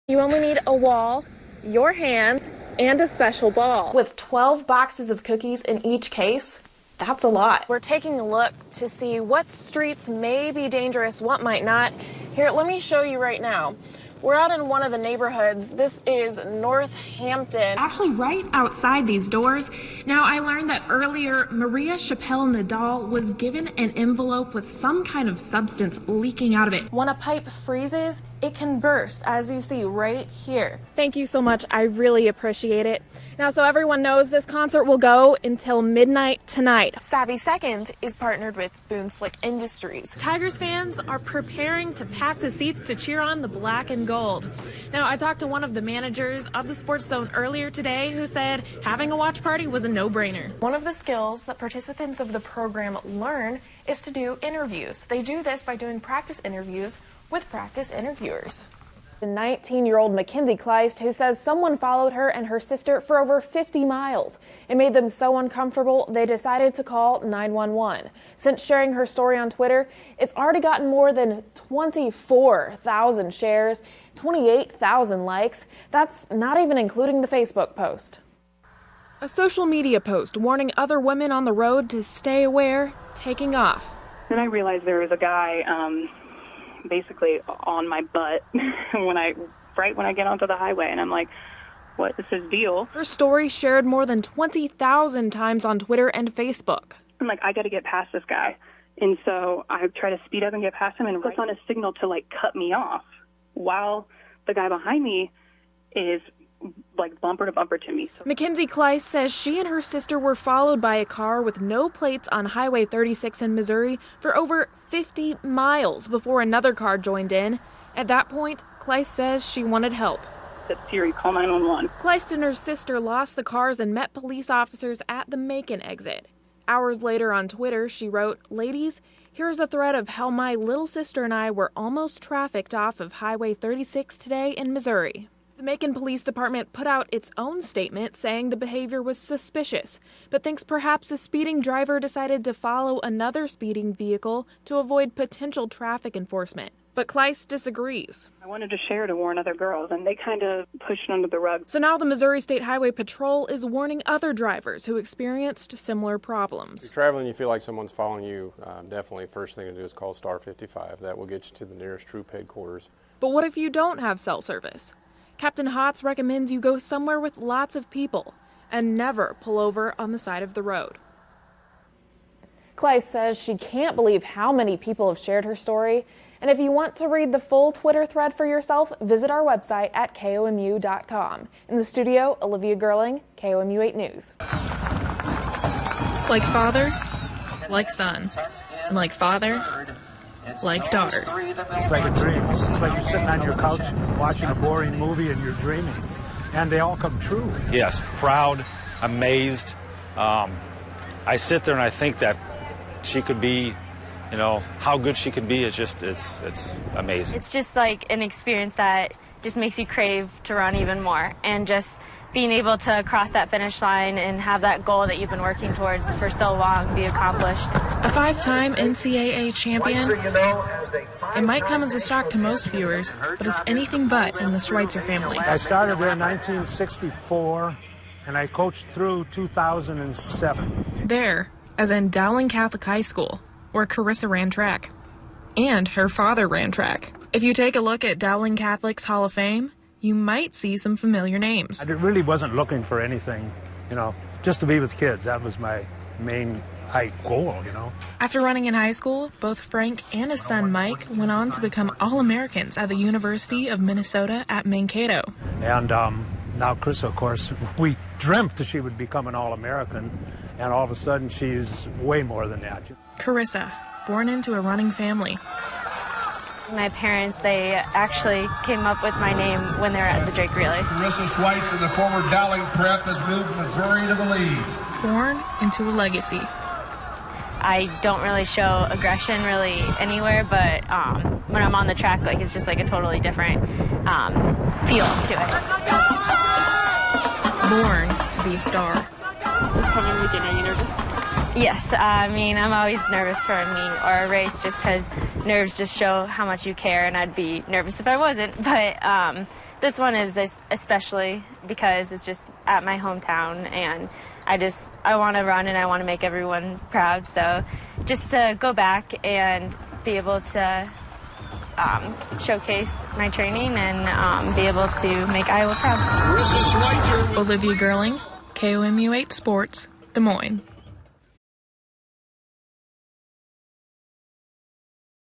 You only need a wall, your hands, and a special ball. With 12 boxes of cookies in each case, that's a lot. We're taking a look to see what streets may be dangerous, what might not. Here, let me show you right now. We're out in one of the neighborhoods. This is Northampton. Actually, right outside these doors. Now, I learned that earlier, Maria Chappelle Nadal was given an envelope with some kind of substance leaking out of it. When a pipe freezes, it can burst, as you see right here. Thank you so much. I really appreciate it. Now, so everyone knows, this concert will go until midnight tonight. Savvy Second is partnered with Boone Slick Industries. Tigers fans are preparing to pack the seats to cheer on the black and gold. Now, I talked to one of the managers of the Sports Zone earlier today who said having a watch party was a no-brainer. One of the skills that participants of the program learn is to do interviews. They do this by doing practice interviews with practice interviewers. The 19-year-old Mackenzie Kleist, who says someone followed her and her sister for over 50 miles. It made them so uncomfortable, they decided to call 911. Since sharing her story on Twitter, it's already gotten more than 24,000 shares, 28,000 likes. That's not even including the Facebook post. A social media post warning other women on the road to stay aware, taking off. Then I realized there was a guy basically on my butt right when I get onto the highway, and I'm like, what is his deal? Her story shared more than 20,000 times on Twitter and Facebook. I'm like, I got to get past this guy. And so I try to speed up and get past him and puts on a signal to like cut me off while the guy behind me is like bumper to bumper to me. Mackenzie Kleist says she and her sister were followed by a car with no plates on Highway 36 in Missouri for over 50 miles before another car joined in. At that point, Kleist says she wanted help. Said, Siri, call 911. Kleist and her sister lost the cars and met police officers at the Macon exit. Hours later on Twitter, she wrote, "Ladies, here's a thread of how my little sister and I were almost trafficked off of Highway 36 today in Missouri." The Macon Police Department put out its own statement saying the behavior was suspicious, but thinks perhaps a speeding driver decided to follow another speeding vehicle to avoid potential traffic enforcement. But Kleist disagrees. I wanted to share to warn other girls, and they kind of pushed it under the rug. So now the Missouri State Highway Patrol is warning other drivers who experienced similar problems. If you're traveling, you feel like someone's following you, definitely first thing to do is call Star 55. That will get you to the nearest troop headquarters. But what if you don't have cell service? Captain Hotz recommends you go somewhere with lots of people and never pull over on the side of the road. Kleist says she can't believe how many people have shared her story. And if you want to read the full Twitter thread for yourself, visit our website at KOMU.com. In the studio, Olivia Gerling, KOMU 8 News. Like father, like son, and like father, like daughter. It's like a dream. It's like you're sitting on your couch watching a boring movie and you're dreaming. And they all come true. Yes, proud, amazed. I sit there and I think that she could be, you know, how good she can be is just, it's amazing. It's just like an experience that just makes you crave to run even more. And just being able to cross that finish line and have that goal that you've been working towards for so long be accomplished. A 5-time NCAA champion, it might come as a shock to most viewers, but it's anything but in the Schweitzer family. I started there in 1964, and I coached through 2007. There, as in Dowling Catholic High School, where Carissa ran track. And her father ran track. If you take a look at Dowling Catholic's Hall of Fame, you might see some familiar names. I really wasn't looking for anything, you know, just to be with kids. That was my main goal, you know. After running in high school, both Frank and his son Mike went on to become All-Americans at the University of Minnesota at Mankato. And now Carissa, of course, we dreamt that she would become an All-American, and all of a sudden she's way more than that. Carissa, born into a running family. My parents, they actually came up with my name when they were at the Drake Relays. Carissa Schweitzer, the former Dowling Prep, has moved Missouri to the lead. Born into a legacy. I don't really show aggression really anywhere, but when I'm on the track, like it's just like a totally different feel to it. Born to be a star. Was coming in the beginning, nervous? Yes, I mean, I'm always nervous for a meet or a race just because nerves just show how much you care, and I'd be nervous if I wasn't. But this one is especially because it's just at my hometown, and I want to run and I want to make everyone proud. So just to go back and be able to showcase my training and be able to make Iowa proud. Olivia Gerling, KOMU 8 Sports, Des Moines.